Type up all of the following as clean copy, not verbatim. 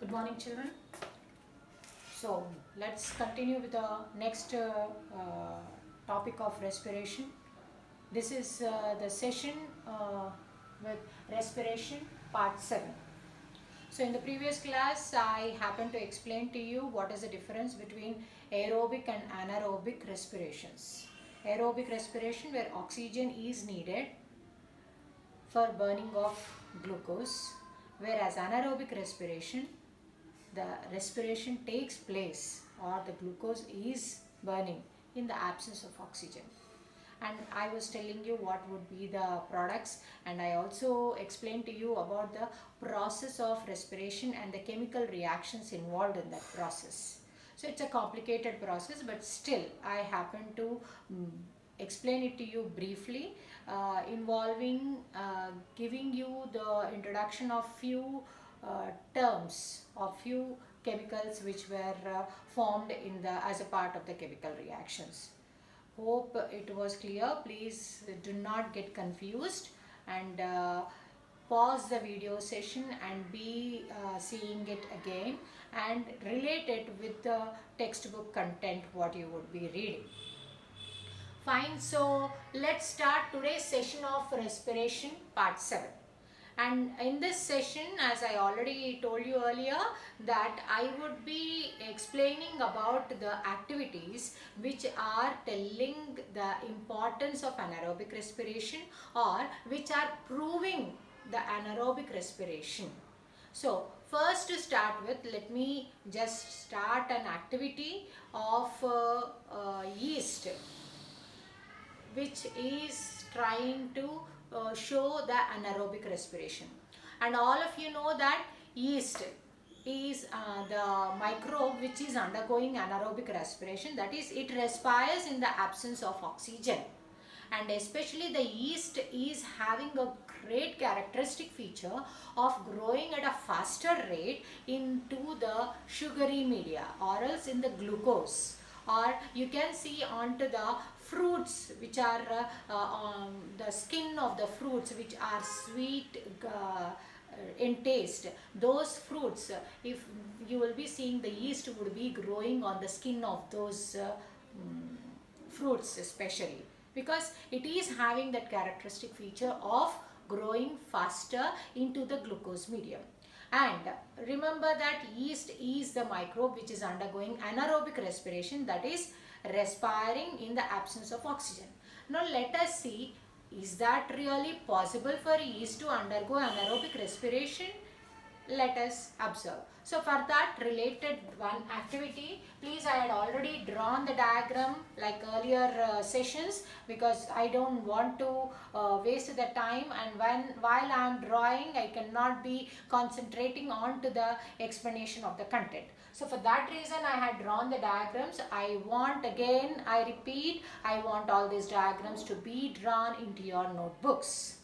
Good morning, children. So let's continue with the next topic of respiration. This is the session with respiration part 7. So in the previous class, I happened to explain to you what is the difference between aerobic and anaerobic respirations. Aerobic respiration, where oxygen is needed for burning of glucose, whereas anaerobic respiration, the respiration takes place or the glucose is burning in the absence of oxygen. And I was telling you what would be the products, and I also explained to you about the process of respiration and the chemical reactions involved in that process. So it's a complicated process, but still I happen to explain it to you briefly, involving giving you the introduction of few terms of few chemicals which were formed in the as a part of the chemical reactions. Hope it was clear. Please do not get confused, and pause the video session and be seeing it again and relate it with the textbook content what you would be reading. Fine, so let's start today's session of respiration part 7. And in this session, as I already told you earlier, that I would be explaining about the activities which are telling the importance of anaerobic respiration or which are proving the anaerobic respiration. So first to start with, let me just start an activity of yeast, which is trying to show the anaerobic respiration. And all of you know that yeast is the microbe which is undergoing anaerobic respiration, that is, it respires in the absence of oxygen. And especially the yeast is having a great characteristic feature of growing at a faster rate into the sugary media or else in the glucose, or you can see onto the fruits which are the skin of the fruits which are sweet in taste. Those fruits, if you will be seeing, the yeast would be growing on the skin of those fruits especially, because it is having that characteristic feature of growing faster into the glucose medium. And remember that yeast is the microbe which is undergoing anaerobic respiration, that is respiring in the absence of oxygen. Now let us see, is that really possible for yeast to undergo anaerobic respiration? Let us observe. So for that related one activity, please, I had already drawn the diagram like earlier sessions, because I don't want to waste the time, and while I am drawing I cannot be concentrating on to the explanation of the content. So for that reason I had drawn the diagrams. I want, again I repeat, I want all these diagrams to be drawn into your notebooks.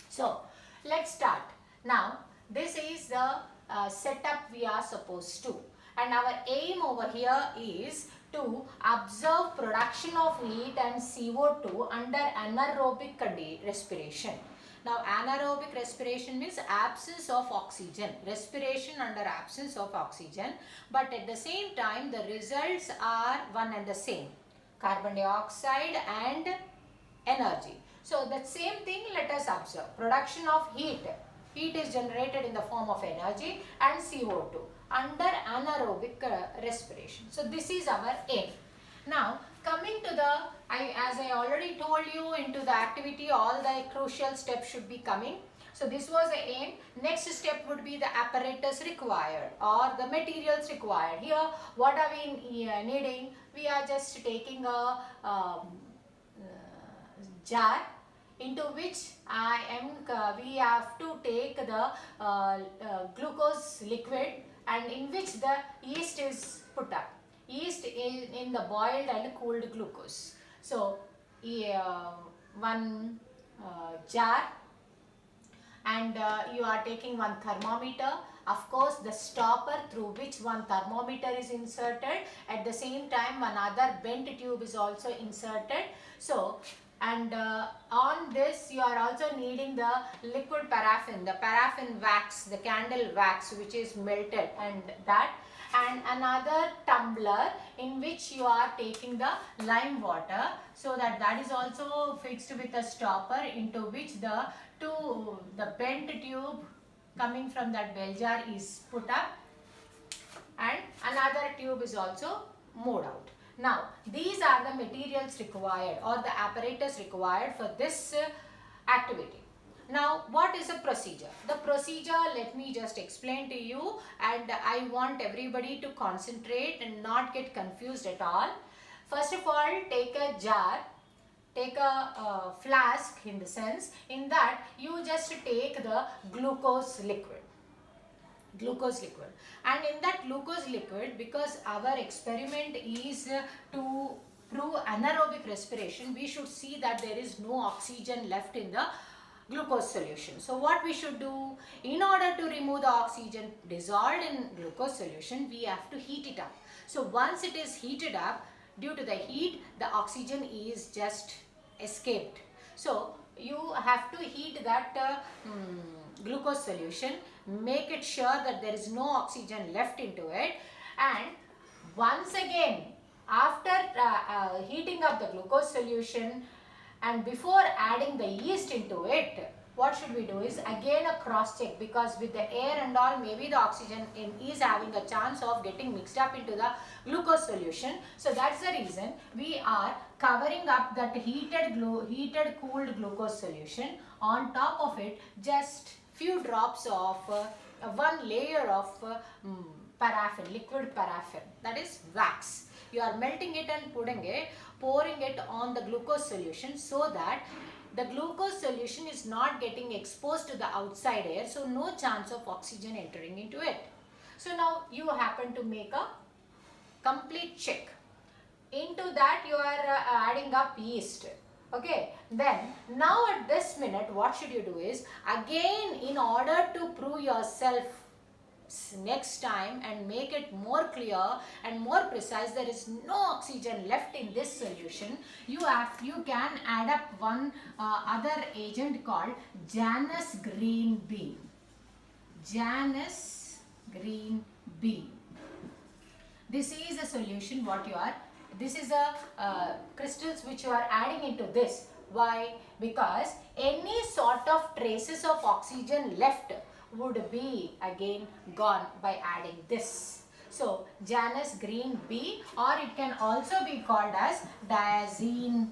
So let's start. Now this is the setup we are supposed to, and our aim over here is to observe production of heat and CO2 under anaerobic respiration. Now anaerobic respiration means absence of oxygen, respiration under absence of oxygen, but at the same time the results are one and the same, carbon dioxide and energy. So that same thing let us observe. Production of heat. Heat is generated in the form of energy and CO2 under anaerobic respiration. So this is our aim. Now coming to the, as I already told you, into the activity all the crucial steps should be coming. So this was the aim. Next step would be the apparatus required or the materials required. Here what are we needing? We are just taking a jar into which we have to take the glucose liquid, and in which the yeast is put up. Yeast is in the boiled and cooled glucose. So one jar, and you are taking one thermometer. Of course, the stopper through which one thermometer is inserted. At the same time, one other bent tube is also inserted. So and on this you are also needing the liquid paraffin, the paraffin wax, the candle wax which is melted, and that, and another tumbler in which you are taking the lime water, so that is also fixed with a stopper into which the bent tube coming from that bell jar is put up, and another tube is also moved out. Now these are the materials required or the apparatus required for this activity. Now what is the procedure? The procedure, let me just explain to you, and I want everybody to concentrate and not get confused at all. First of all, take a jar, take a flask, in the sense, in that you just take the glucose liquid, and in that glucose liquid, because our experiment is to prove anaerobic respiration, we should see that there is no oxygen left in the glucose solution. So what we should do, in order to remove the oxygen dissolved in glucose solution, we have to heat it up. So once it is heated up, due to the heat, the oxygen is just escaped. So you have to heat that glucose solution, make it sure that there is no oxygen left into it, and once again, after heating up the glucose solution and before adding the yeast into it, what should we do is again a cross check, because with the air and all, maybe the oxygen is having a chance of getting mixed up into the glucose solution. So that's the reason we are covering up that heated cooled glucose solution. On top of it, just few drops of one layer of paraffin, liquid paraffin, that is wax. You are melting it and pouring it on the glucose solution, so that the glucose solution is not getting exposed to the outside air, so no chance of oxygen entering into it. So now you happen to make a complete check. Into that you are adding up yeast. Okay, then now at this minute, what should you do is, again, in order to prove yourself next time and make it more clear and more precise, there is no oxygen left in this solution, you can add up one other agent called Janus green bean. Janus green bean. This is a solution this is a crystals which you are adding into this. Why? Because any sort of traces of oxygen left would be again gone by adding this. So Janus green B, or it can also be called as diazine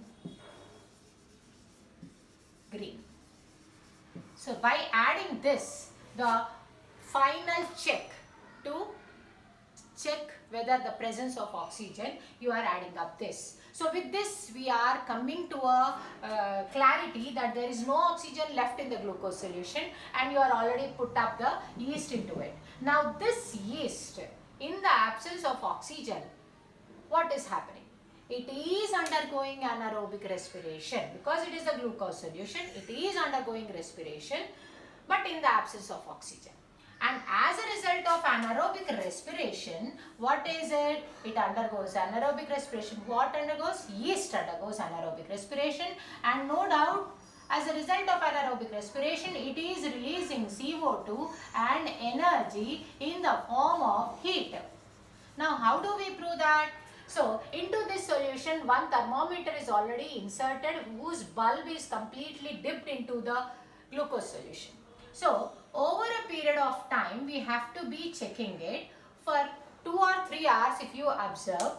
green. So by adding this, the final check to check whether the presence of oxygen, you are adding up this. So with this we are coming to a clarity that there is no oxygen left in the glucose solution, and you are already put up the yeast into it. Now this yeast, in the absence of oxygen, what is happening? It is undergoing anaerobic respiration, because it is a glucose solution, it is undergoing respiration, but in the absence of oxygen. And as a result of anaerobic respiration, what is it? It undergoes anaerobic respiration. What undergoes? Yeast undergoes anaerobic respiration, and no doubt, as a result of anaerobic respiration, it is releasing CO2 and energy in the form of heat. Now, how do we prove that? So, into this solution, one thermometer is already inserted, whose bulb is completely dipped into the glucose solution. So, over a period of time, we have to be checking it for 2 or 3 hours. If you observe,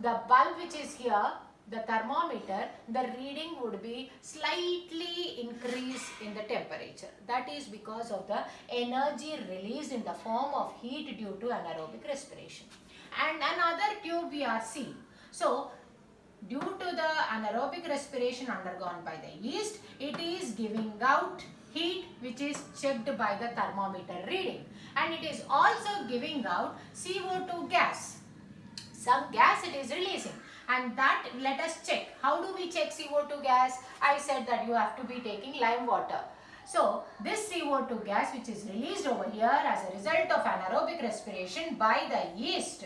the bulb which is here, the thermometer, the reading would be slightly increase in the temperature. That is because of the energy released in the form of heat due to anaerobic respiration. And another tube we are seeing. So, due to the anaerobic respiration undergone by the yeast, it is giving out heat which is checked by the thermometer reading, and it is also giving out CO2 gas. Some gas it is releasing, and that let us check. How do we check CO2 gas? I said that you have to be taking lime water. So this CO2 gas which is released over here as a result of anaerobic respiration by the yeast,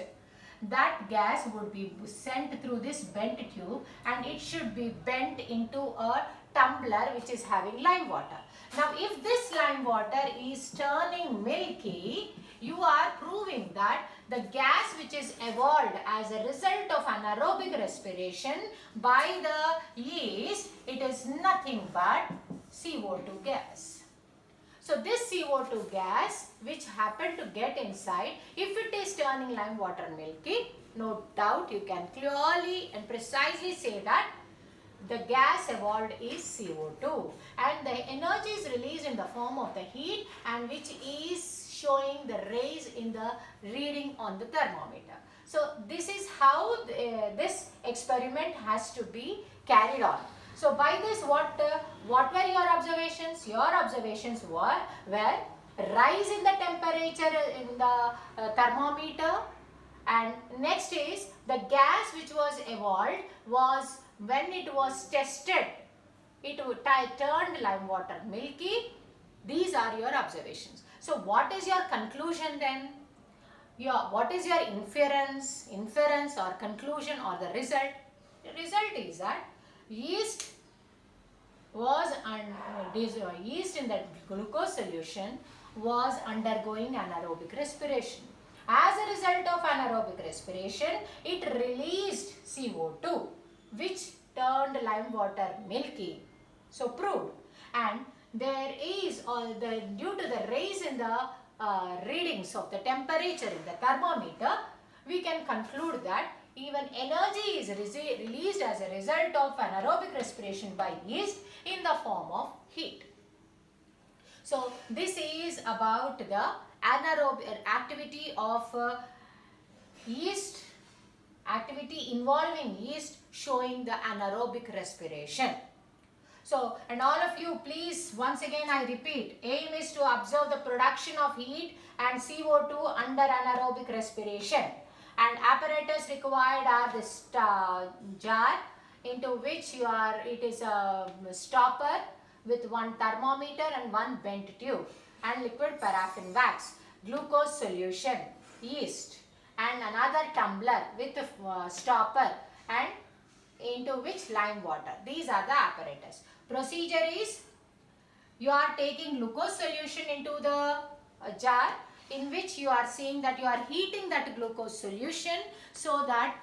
that gas would be sent through this bent tube and it should be bent into a tumbler which is having lime water. Now if this lime water is turning milky, you are proving that the gas which is evolved as a result of anaerobic respiration by the yeast, it is nothing but CO2 gas. So this CO2 gas which happened to get inside, if it is turning lime water milky, no doubt you can clearly and precisely say that the gas evolved is CO2 and the energy is released in the form of the heat and which is showing the raise in the reading on the thermometer. So this is how this experiment has to be carried on. So by this what were your observations? Your observations were rise in the temperature in the thermometer, and next is the gas which was evolved was when it was tested, it turned lime water milky. These are your observations. So what is your conclusion then? What is your inference or conclusion or the result? The result is that yeast in the glucose solution was undergoing anaerobic respiration. As a result of anaerobic respiration, it released CO2 which turned lime water milky. So proved. And there is due to the rise in the readings of the temperature in the thermometer, we can conclude that even energy is released as a result of anaerobic respiration by yeast in the form of heat. So this is about the anaerobic activity of yeast, activity involving yeast showing the anaerobic respiration. So, and all of you, please, once again I repeat, aim is to observe the production of heat and CO2 under anaerobic respiration. And apparatus required are this jar into which it is a stopper with one thermometer and one bent tube, and liquid paraffin wax, glucose solution, yeast, and another tumbler with a stopper and into which lime water. These are the apparatus. Procedure is, you are taking glucose solution into the jar in which you are seeing that you are heating that glucose solution so that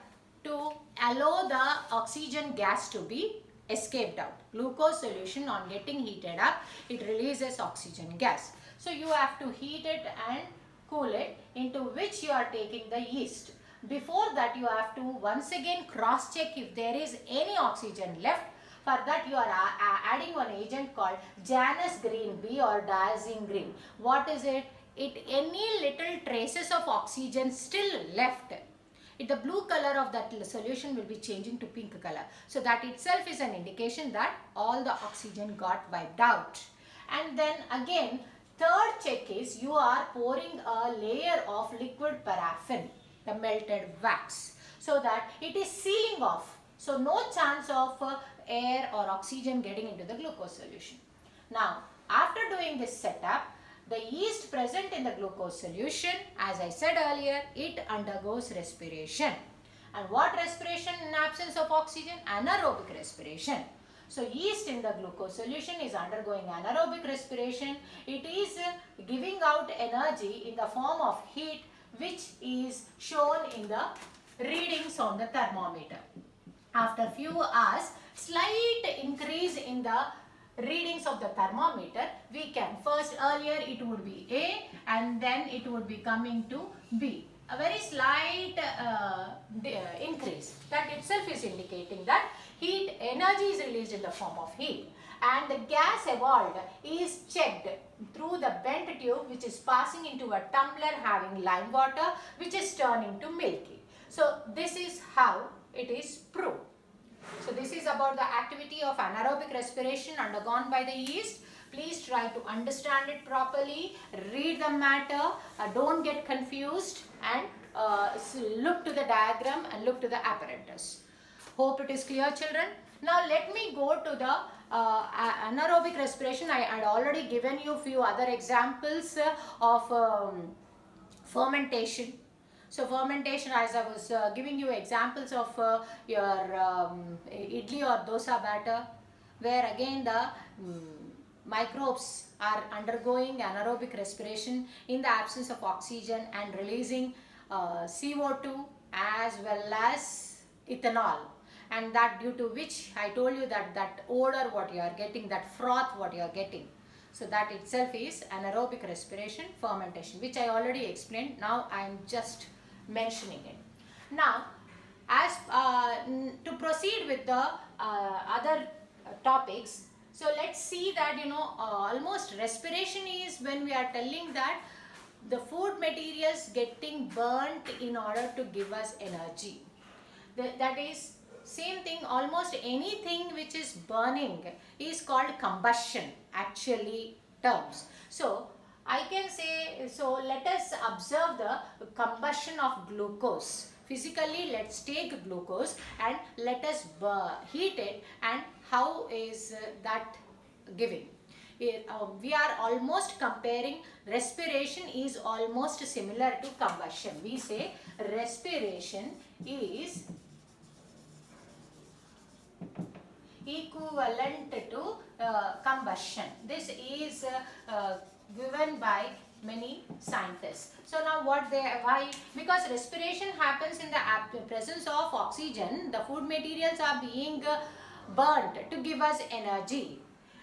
to allow the oxygen gas to be escaped out. Glucose solution on getting heated up, it releases oxygen gas. So you have to heat it and cool it, into which you are taking the yeast. Before that you have to once again cross check if there is any oxygen left. For that you are adding one agent called Janus green B or diazine green. What is it? Any little traces of oxygen still left, the blue color of that solution will be changing to pink color. So that itself is an indication that all the oxygen got wiped out. And then again, third check is you are pouring a layer of liquid paraffin, the melted wax, so that it is sealing off. So no chance of air or oxygen getting into the glucose solution. Now, after doing this setup, the yeast present in the glucose solution, as I said earlier, it undergoes respiration. And what respiration in absence of oxygen? Anaerobic respiration. So yeast in the glucose solution is undergoing anaerobic respiration. It is giving out energy in the form of heat, which is shown in the readings on the thermometer. After few hours, slight increase in the readings of the thermometer, we can first, earlier it would be A and then it would be coming to B. A very slight increase. That itself is indicating that heat energy is released in the form of heat. And the gas evolved is checked through the bent tube which is passing into a tumbler having lime water, which is turning to milky. So this is how it is proved. So this is about the activity of anaerobic respiration undergone by the yeast. Please try to understand it properly, read the matter, don't get confused, and look to the diagram and look to the apparatus. Hope it is clear, children. Now let me go to the anaerobic respiration. I had already given you a few other examples of fermentation. So fermentation, as I was giving you examples of your idli or dosa batter, where again the microbes are undergoing anaerobic respiration in the absence of oxygen and releasing CO2 as well as ethanol, and that due to which I told you that that odor what you are getting, that froth what you are getting, so that itself is anaerobic respiration fermentation, which I already explained. Now I am just mentioning it. Now, as to proceed with the other topics, so let's see that almost respiration is when we are telling that the food materials getting burnt in order to give us energy. That is same thing, almost anything which is burning is called combustion actually terms. So I can say, so let us observe the combustion of glucose. Physically, let's take glucose and let us heat it, and how is that giving? We are almost comparing. Respiration is almost similar to combustion. We say respiration is equivalent to combustion. This is given by many scientists. So now why? Because respiration happens in the presence of oxygen. The food materials are being burnt to give us energy.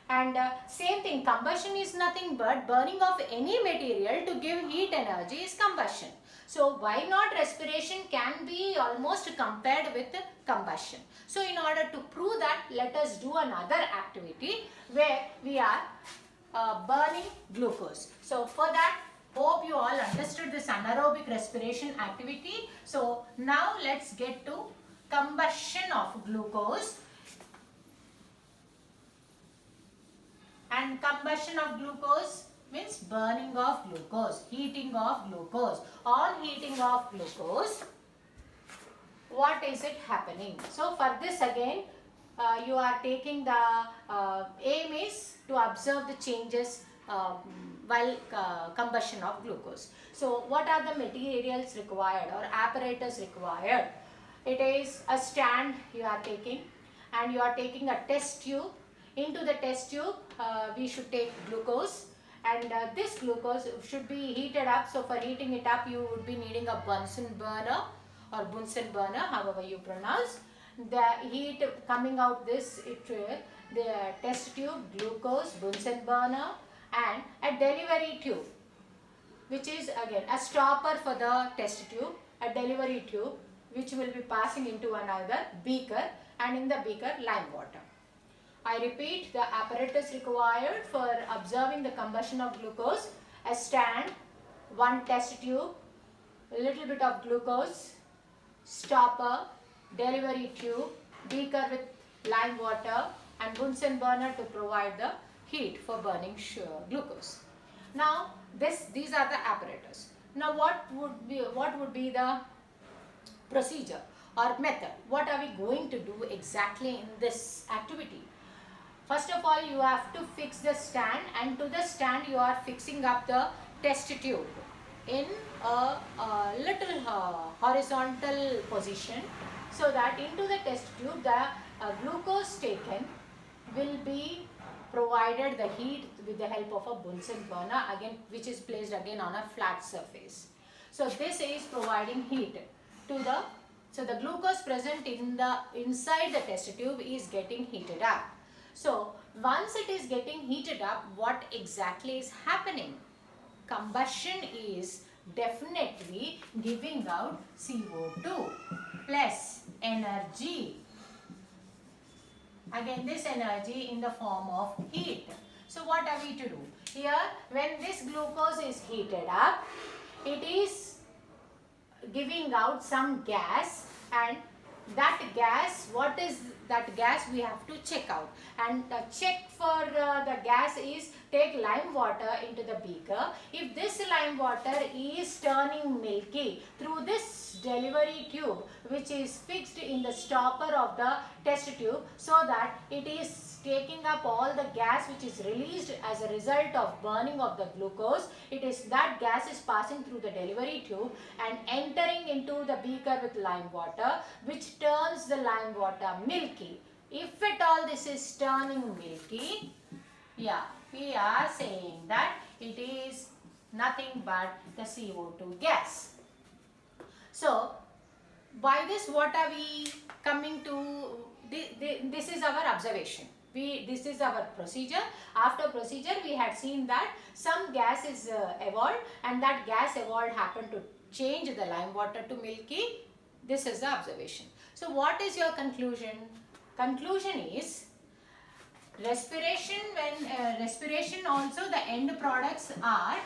And same thing, combustion is nothing but burning of any material to give heat energy is combustion. So why not respiration can be almost compared with combustion. So in order to prove that, let us do another activity where we are burning glucose. So for that, hope you all understood this anaerobic respiration activity. So now let's get to combustion of glucose. And combustion of glucose means burning of glucose, heating of glucose. On heating of glucose, what is it happening? So for this again, you are taking the aim is to observe the changes while combustion of glucose. So what are the materials required or apparatus required? It is a stand you are taking, and you are taking a test tube. Into the test tube, we should take glucose, and this glucose should be heated up. So for heating it up, you would be needing a Bunsen burner or Bunsen burner, however you pronounce. The heat coming out the test tube, glucose, Bunsen burner, and a delivery tube, which is again a stopper for the test tube, a delivery tube which will be passing into another beaker, and in the beaker lime water. I repeat, the apparatus required for observing the combustion of glucose: a stand, one test tube, a little bit of glucose, stopper, delivery tube, beaker with lime water, and Bunsen burner to provide the heat for burning glucose. Now these are the apparatus. Now what would be the procedure or method? What are we going to do exactly in this activity? First of all, you have to fix the stand, and to the stand you are fixing up the test tube in a little horizontal position, so that into the test tube the glucose taken will be provided the heat with the help of a Bunsen burner, again which is placed again on a flat surface. So this is providing heat to the, so the glucose present in the inside the test tube is getting heated up. So once it is getting heated up, what exactly is happening? Combustion is definitely giving out CO2 plus energy. Again, this energy in the form of heat. So what are we to do? Here, when this glucose is heated up, it is giving out some gas, and that gas, what is that gas, we have to check out. And the check for the gas is take lime water into the beaker. If this lime water is turning milky through this delivery tube which is fixed in the stopper of the test tube, so that it is taking up all the gas which is released as a result of burning of the glucose. It is that gas is passing through the delivery tube and entering into the beaker with lime water, which turns the lime water milky. If at all this is turning milky, yeah, we are saying that it is nothing but the CO2 gas. So, by this what are we coming to? This is our observation. This is our procedure. After procedure, we had seen that some gas is evolved, and that gas evolved happened to change the lime water to milky. This is the observation. So, what is your conclusion? Conclusion is respiration. When respiration also, the end products are.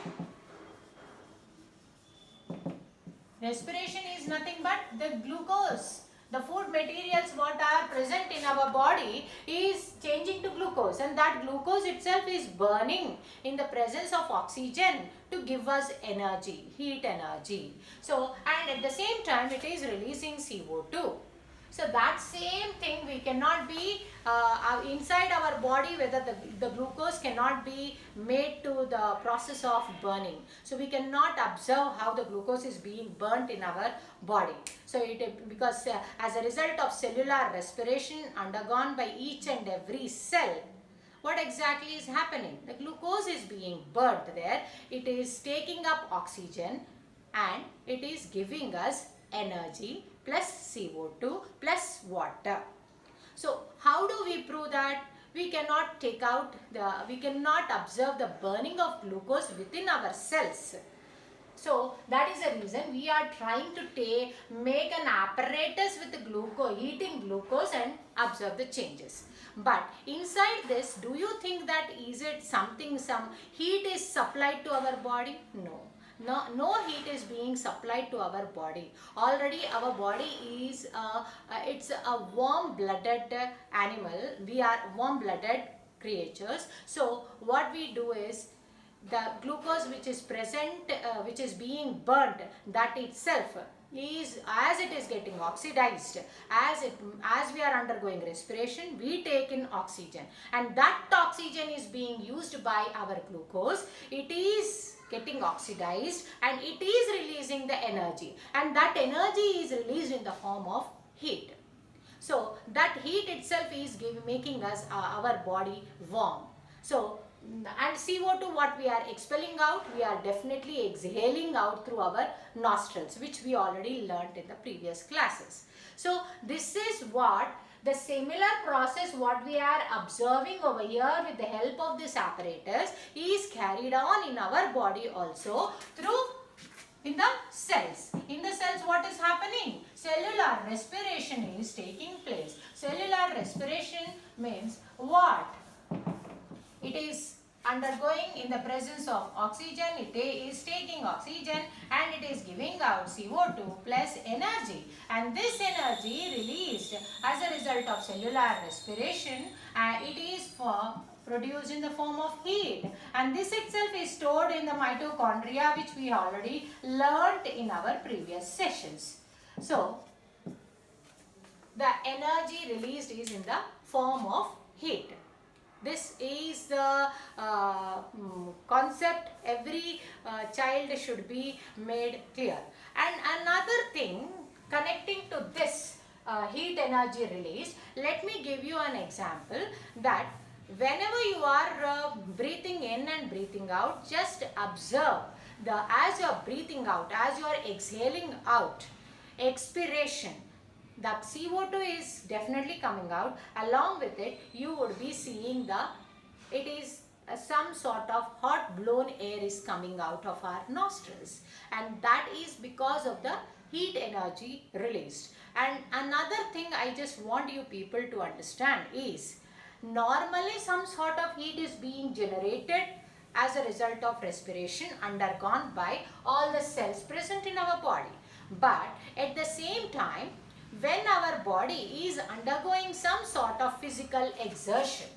Respiration is nothing but the glucose. The food materials what are present in our body is changing to glucose, and that glucose itself is burning in the presence of oxygen to give us energy, heat energy. So, and at the same time it is releasing CO2. So that same thing we cannot be inside our body, whether the glucose cannot be made to the process of burning. So we cannot observe how the glucose is being burnt in our body. So because as a result of cellular respiration undergone by each and every cell, what exactly is happening? The glucose is being burnt there. It is taking up oxygen and it is giving us energy plus CO2 plus water. So how do we prove that? We cannot we cannot observe the burning of glucose within our cells. So that is the reason we are trying to make an apparatus with glucose, heating glucose, and observe the changes. But inside this, do you think that some heat is supplied to our body? No. No heat is being supplied to our body. Already our body is it's a warm-blooded animal. We are warm-blooded creatures. So what we do is the glucose which is present, which is being burnt, that itself is, as it is getting oxidized, as we are undergoing respiration, we take in oxygen, and that oxygen is being used by our glucose. It is getting oxidized and it is releasing the energy, and that energy is released in the form of heat. So that heat itself is making us our body warm. So and CO2 what we are expelling out, we are definitely exhaling out through our nostrils, which we already learnt in the previous classes. So this is what the similar process what we are observing over here with the help of this apparatus is carried on in our body also through in the cells. In the cells what is happening? Cellular respiration is taking place. Cellular respiration means what? It is undergoing in the presence of oxygen, it is taking oxygen and it is giving out CO2 plus energy, and this energy released as a result of cellular respiration, it is produced in the form of heat, and this itself is stored in the mitochondria, which we already learnt in our previous sessions. So the energy released is in the form of heat. This is the concept every child should be made clear. And another thing connecting to this heat energy release, let me give you an example that whenever you are breathing in and breathing out, just observe as you are breathing out, as you are exhaling out, expiration, the CO2 is definitely coming out. Along with it, you would be seeing it is some sort of hot blown air is coming out of our nostrils, and that is because of the heat energy released. And another thing I just want you people to understand is, normally some sort of heat is being generated as a result of respiration undergone by all the cells present in our body. But at the same time, when our body is undergoing some sort of physical exertion,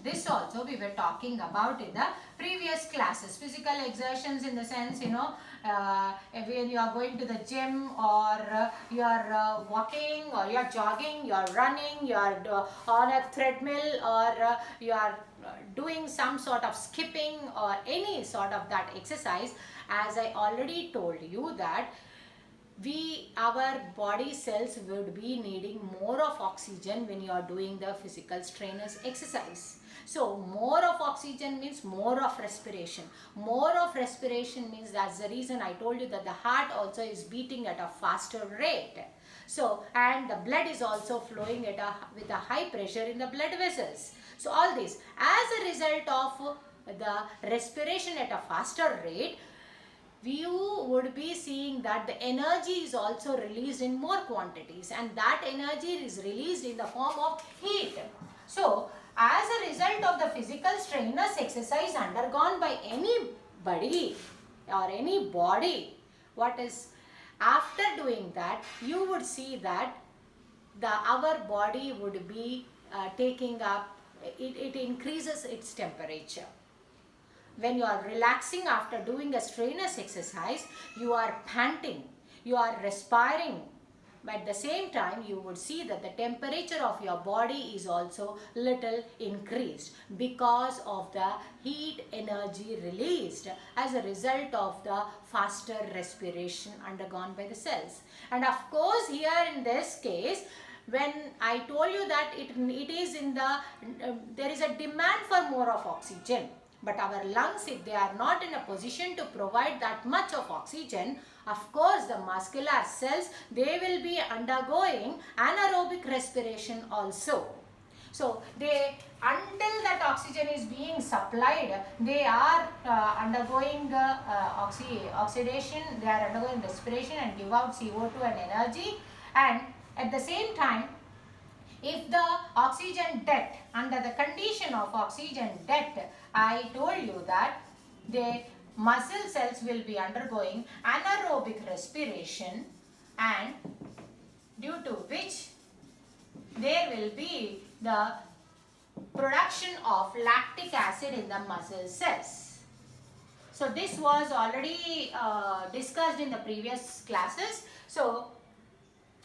this also we were talking about in the previous classes. Physical exertions in the sense, when you are going to the gym, or you are walking, or you are jogging, you are running, you are on a treadmill, or you are doing some sort of skipping or any sort of that exercise. As I already told you that our body cells would be needing more of oxygen when you are doing the physical strenuous exercise. So more of oxygen means more of respiration. More of respiration means, that's the reason I told you that the heart also is beating at a faster rate. So, and the blood is also flowing with a high pressure in the blood vessels. So all this, as a result of the respiration at a faster rate, you would be seeing that the energy is also released in more quantities, and that energy is released in the form of heat. So, as a result of the physical strenuous exercise undergone by anybody or any body, after doing that, you would see that our body would be taking up, it increases its temperature. When you are relaxing after doing a strenuous exercise, you are panting, you are respiring. But at the same time, you would see that the temperature of your body is also little increased because of the heat energy released as a result of the faster respiration undergone by the cells. And of course, here in this case, when I told you that it is in the, there is a demand for more of oxygen. But our lungs, if they are not in a position to provide that much of oxygen, of course the muscular cells, they will be undergoing anaerobic respiration also. So until that oxygen is being supplied, they are undergoing oxidation, they are undergoing respiration and give out CO2 and energy. And at the same time, if the oxygen debt, under the condition of oxygen debt, I told you that the muscle cells will be undergoing anaerobic respiration, and due to which there will be the production of lactic acid in the muscle cells. So this was already discussed in the previous classes. So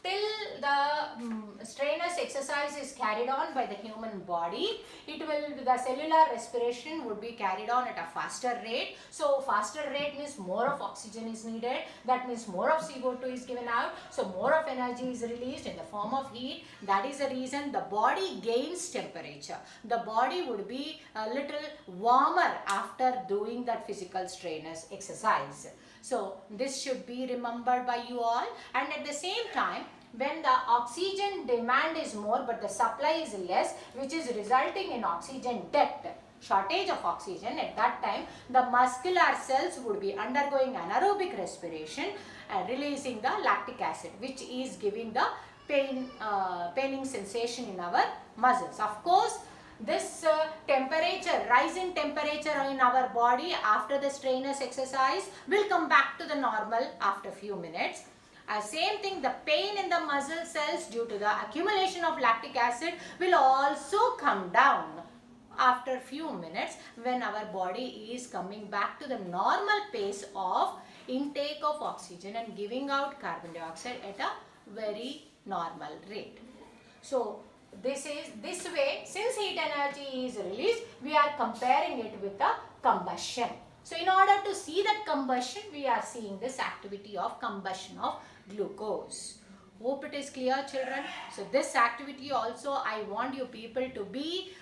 till the strenuous exercise is carried on by the human body, the cellular respiration would be carried on at a faster rate. So faster rate means more of oxygen is needed. That means more of CO2 is given out. So more of energy is released in the form of heat. That is the reason the body gains temperature. The body would be a little warmer after doing that physical strenuous exercise. So this should be remembered by you all. And at the same time, when the oxygen demand is more but the supply is less, which is resulting in oxygen debt, shortage of oxygen, at that time the muscular cells would be undergoing anaerobic respiration and releasing the lactic acid, which is giving the paining sensation in our muscles. Of course, this rise in temperature in our body after the strenuous exercise will come back to the normal after few minutes. Same thing, the pain in the muscle cells due to the accumulation of lactic acid will also come down after few minutes when our body is coming back to the normal pace of intake of oxygen and giving out carbon dioxide at a very normal rate. So this way, since heat energy is released, we are comparing it with the combustion. So in order to see that combustion, we are seeing this activity of combustion of glucose. Hope it is clear, children. So this activity also I want you people to be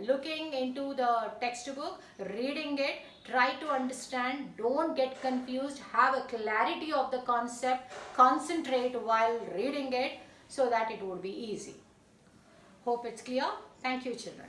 looking into the textbook, reading it, try to understand, don't get confused, have a clarity of the concept, concentrate while reading it so that it would be easy. Hope it's clear. Thank you, children.